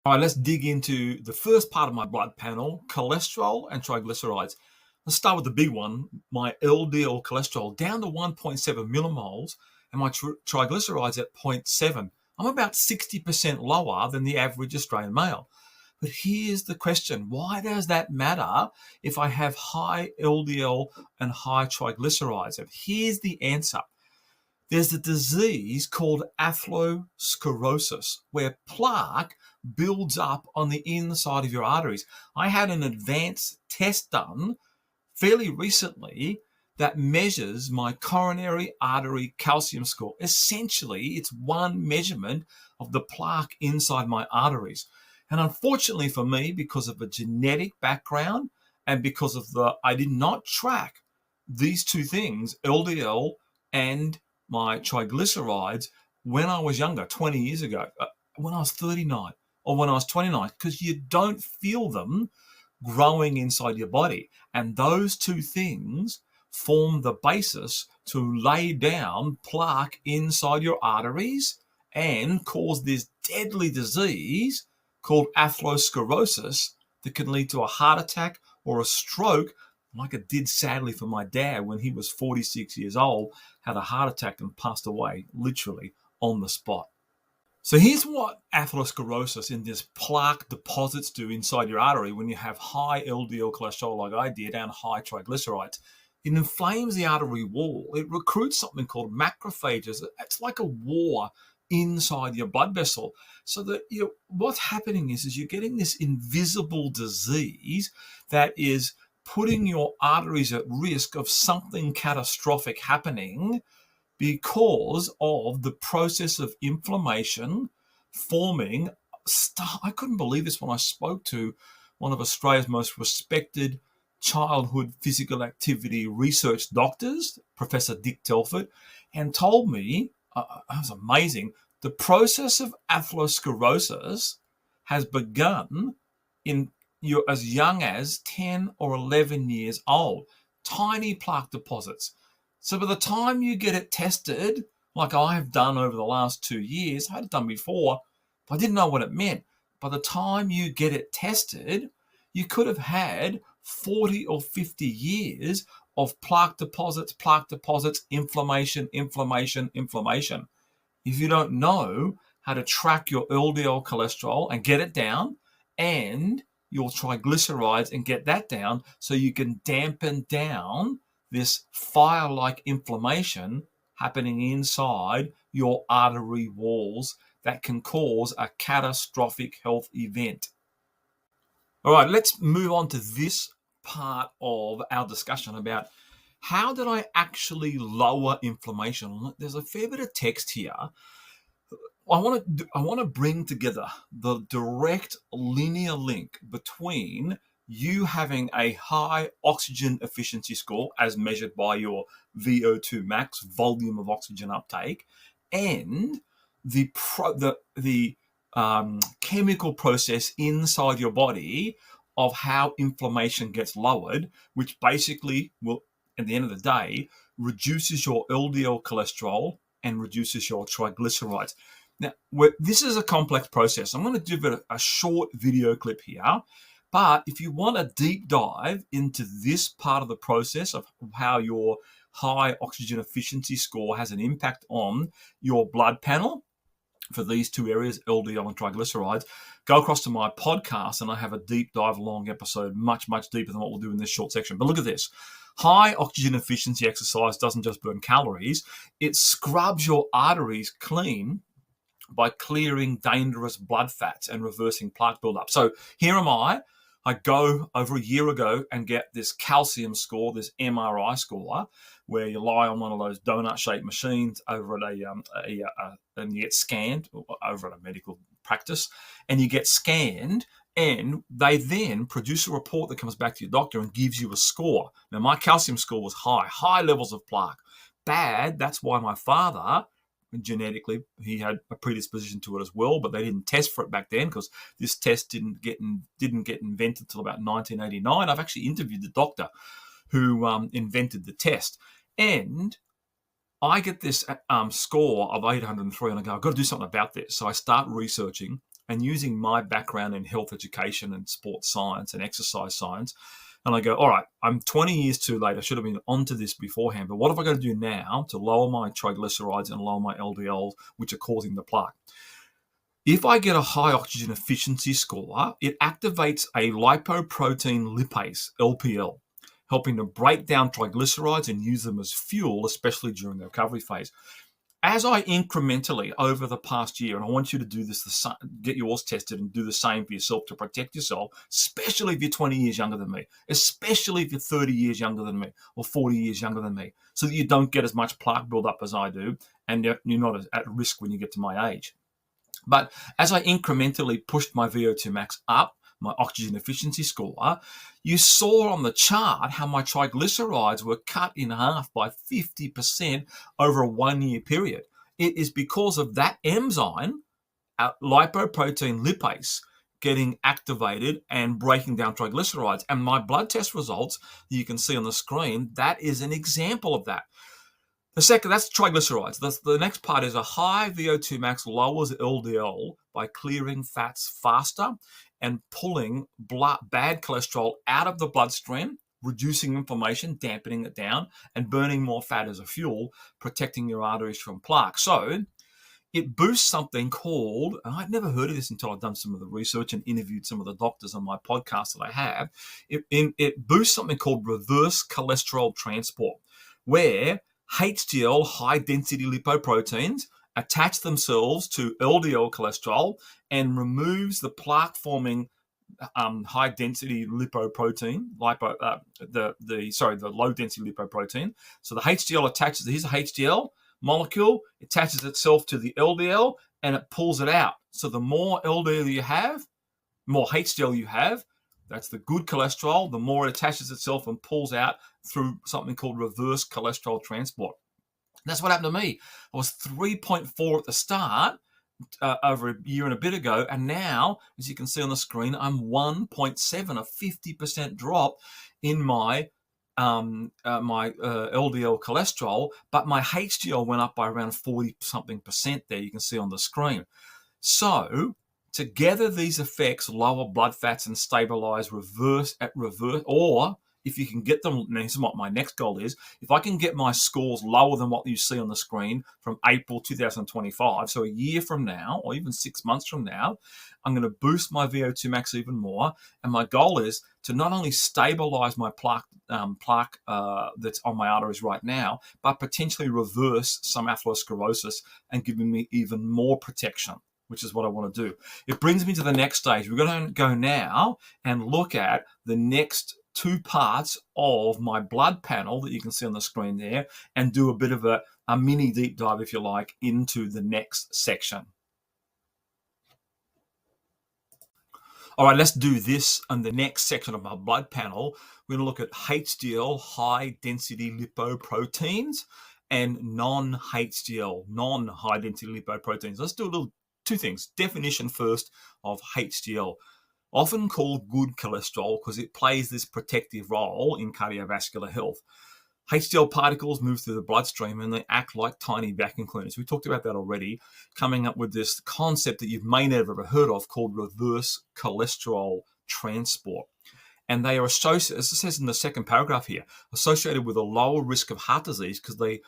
All right, let's dig into the first part of my blood panel, cholesterol and triglycerides. Let's start with the big one, my LDL cholesterol down to 1.7 millimoles and my triglycerides at 0.7. I'm about 60% lower than the average Australian male. But here's the question, why does that matter if I have high LDL and high triglycerides? And here's the answer. There's a disease called atherosclerosis where plaque builds up on the inside of your arteries. I had an advanced test done fairly recently that measures my coronary artery calcium score. Essentially, it's one measurement of the plaque inside my arteries. And unfortunately for me, because of a genetic background and because of I did not track these two things, LDL and my triglycerides, when I was younger, 20 years ago, when I was 39 or when I was 29, because you don't feel them growing inside your body. And those two things form the basis to lay down plaque inside your arteries and cause this deadly disease called atherosclerosis that can lead to a heart attack or a stroke, like it did sadly for my dad when he was 46 years old, had a heart attack and passed away literally on the spot. So here's what atherosclerosis in this plaque deposits do inside your artery when you have high LDL cholesterol like I did and high triglycerides. It inflames the artery wall. It recruits something called macrophages. It's like a war inside your blood vessel. So that what's happening is you're getting this invisible disease that is putting your arteries at risk of something catastrophic happening because of the process of inflammation forming. I couldn't believe this when I spoke to one of Australia's most respected childhood physical activity research doctors, Professor Dick Telford, and told me, it was amazing, the process of atherosclerosis has begun in you're as young as 10 or 11 years old. Tiny plaque deposits. So by the time you get it tested, like I have done over the last 2 years, I had it done before, but I didn't know what it meant. By the time you get it tested, you could have had 40 or 50 years of plaque deposits, inflammation. If you don't know how to track your LDL cholesterol and get it down, and your triglycerides and get that down so you can dampen down this fire-like inflammation happening inside your artery walls that can cause a catastrophic health event. All right, let's move on to this part of our discussion about how did I actually lower inflammation. There's a fair bit of text here. I want to bring together the direct linear link between you having a high oxygen efficiency score as measured by your VO₂ Max, volume of oxygen uptake, and the chemical process inside your body of how inflammation gets lowered, which basically will, at the end of the day, reduces your LDL cholesterol and reduces your triglycerides. Now, this is a complex process. I'm going to give it a short video clip here, but if you want a deep dive into this part of the process of how your high oxygen efficiency score has an impact on your blood panel for these two areas, LDL and triglycerides, go across to my podcast and I have a deep dive long episode, much deeper than what we'll do in this short section. But look at this. High oxygen efficiency exercise doesn't just burn calories, it scrubs your arteries clean by clearing dangerous blood fats and reversing plaque buildup. So here am I. I go over a year ago and get this calcium score, this MRI score, where you lie on one of those donut-shaped machines over at and you get scanned over at a medical practice, and you get scanned, and they then produce a report that comes back to your doctor and gives you a score. Now, my calcium score was high levels of plaque. Bad, that's why my father, genetically, he had a predisposition to it as well, but they didn't test for it back then because this test didn't get invented until about 1989. I've actually interviewed the doctor who invented the test, and I get this score of 803, and I go, I've got to do something about this. So I start researching, and using my background in health education and sports science and exercise science. And I go, all right, I'm 20 years too late. I should have been onto this beforehand. But what have I got to do now to lower my triglycerides and lower my LDLs, which are causing the plaque? If I get a high oxygen efficiency score, it activates a lipoprotein lipase, LPL, helping to break down triglycerides and use them as fuel, especially during the recovery phase. As I incrementally over the past year, and I want you to do this, get yours tested and do the same for yourself to protect yourself, especially if you're 20 years younger than me, especially if you're 30 years younger than me or 40 years younger than me, so that you don't get as much plaque buildup as I do, and you're not at risk when you get to my age. But as I incrementally pushed my VO₂ max up, my oxygen efficiency score, you saw on the chart how my triglycerides were cut in half by 50% over a 1 year period. It is because of that enzyme, lipoprotein lipase, getting activated and breaking down triglycerides. And my blood test results that you can see on the screen, that is an example of that. The second, that's triglycerides. The next part is a high VO₂ max lowers LDL by clearing fats faster and pulling bad cholesterol out of the bloodstream, reducing inflammation, dampening it down, and burning more fat as a fuel, protecting your arteries from plaque. So it boosts something called, and I'd never heard of this until I've done some of the research and interviewed some of the doctors on my podcast that I have. It boosts something called reverse cholesterol transport, where HDL, high-density lipoproteins, attach themselves to LDL cholesterol and removes the plaque-forming high-density lipoprotein, the low-density lipoprotein. So the HDL attaches. Here's a HDL molecule, attaches itself to the LDL, and it pulls it out. So the more LDL you have, more HDL you have, that's the good cholesterol, the more it attaches itself and pulls out through something called reverse cholesterol transport. That's what happened to me. I was 3.4 at the start, over a year and a bit ago, and now, as you can see on the screen, I'm 1.7, a 50% drop in my LDL cholesterol, but my HDL went up by around 40-something% there, you can see on the screen. So together, these effects lower blood fats and stabilize reverse, or if you can get them, and this is what my next goal is, if I can get my scores lower than what you see on the screen from April 2025, so a year from now, or even 6 months from now, I'm going to boost my VO₂ max even more. And my goal is to not only stabilize my plaque that's on my arteries right now, but potentially reverse some atherosclerosis and giving me even more protection, which is what I want to do. It brings me to the next stage. We're going to go now and look at the next two parts of my blood panel that you can see on the screen there, and do a bit of a mini deep dive, if you like, into the next section. All right, let's do this on the next section of my blood panel. We're going to look at HDL, high-density lipoproteins, and non-HDL, non-high-density lipoproteins. Let's do two things. Definition first of HDL. Often called good cholesterol because it plays this protective role in cardiovascular health. HDL particles move through the bloodstream and they act like tiny vacuum cleaners. We talked about that already, coming up with this concept that you may never have heard of called reverse cholesterol transport. And they are associated, as it says in the second paragraph here, associated with a lower risk of heart disease because they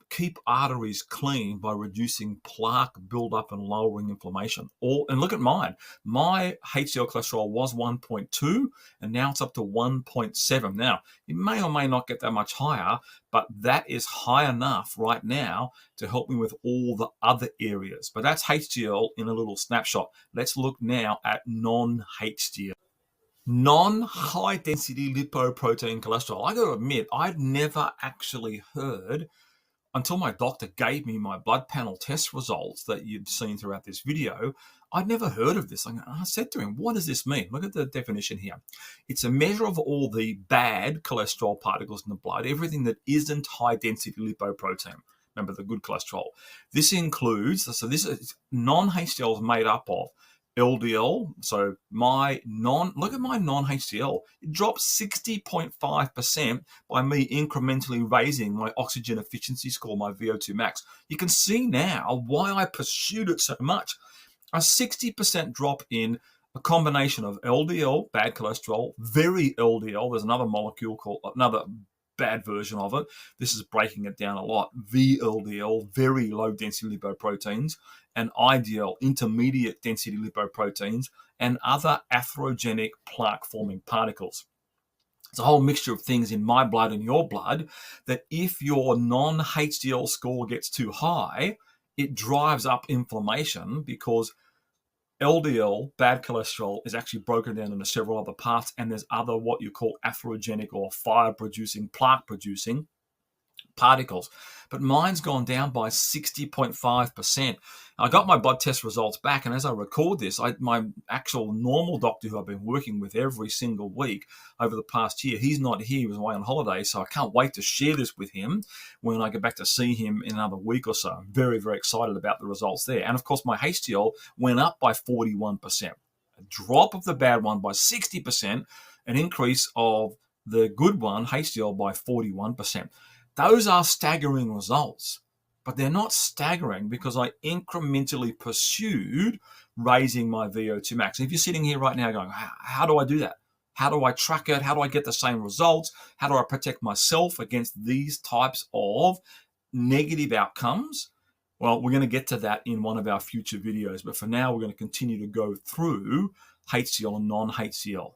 keep arteries clean by reducing plaque buildup and lowering inflammation. And look at mine. My HDL cholesterol was 1.2 and now it's up to 1.7. Now, it may or may not get that much higher, but that is high enough right now to help me with all the other areas. But that's HDL in a little snapshot. Let's look now at non-HDL. Non-high density lipoprotein cholesterol. I got to admit, I'd never actually heard until my doctor gave me my blood panel test results that you've seen throughout this video. I'd never heard of this. I said to him, what does this mean? Look at the definition here. It's a measure of all the bad cholesterol particles in the blood, everything that isn't high-density lipoprotein. Remember, the good cholesterol. This includes, so this is non-HDL is made up of LDL. So look at my non-HDL. It dropped 60.5% by me incrementally raising my oxygen efficiency score, my VO₂ max. You can see now why I pursued it so much. A 60% drop in a combination of LDL, bad cholesterol, very LDL. There's another molecule called, another bad version of it. This is breaking it down a lot. VLDL, very low density lipoproteins, and IDL, intermediate density lipoproteins, and other atherogenic plaque forming particles. It's a whole mixture of things in my blood and your blood that if your non-HDL score gets too high, it drives up inflammation because LDL, bad cholesterol, is actually broken down into several other parts, and there's other what you call atherogenic or fire-producing, plaque-producing particles. But mine's gone down by 60.5%. I got my blood test results back, and as I record this, my actual normal doctor who I've been working with every single week over the past year, he's not here, he was away on holiday, so I can't wait to share this with him when I get back to see him in another week or so. I'm very, very excited about the results there. And of course, my HDL went up by 41%. A drop of the bad one by 60%, an increase of the good one, HDL, by 41%. Those are staggering results, but they're not staggering because I incrementally pursued raising my VO₂ max. If you're sitting here right now going, how do I do that? How do I track it? How do I get the same results? How do I protect myself against these types of negative outcomes? Well, we're going to get to that in one of our future videos, but for now, we're going to continue to go through HDL and non-HDL.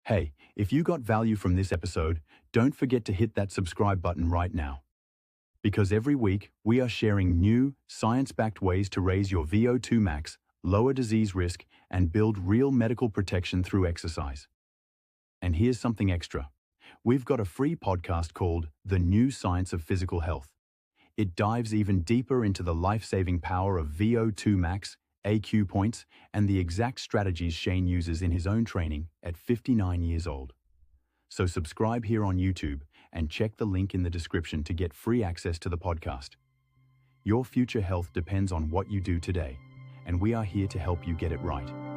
Hey, if you got value from this episode, don't forget to hit that subscribe button right now. Because every week, we are sharing new, science-backed ways to raise your VO₂ max, lower disease risk, and build real medical protection through exercise. And here's something extra. We've got a free podcast called The New Science of Physical Health. It dives even deeper into the life-saving power of VO₂ max, AQ points, and the exact strategies Shane uses in his own training at 59 years old. So subscribe here on YouTube and check the link in the description to get free access to the podcast. Your future health depends on what you do today, and we are here to help you get it right.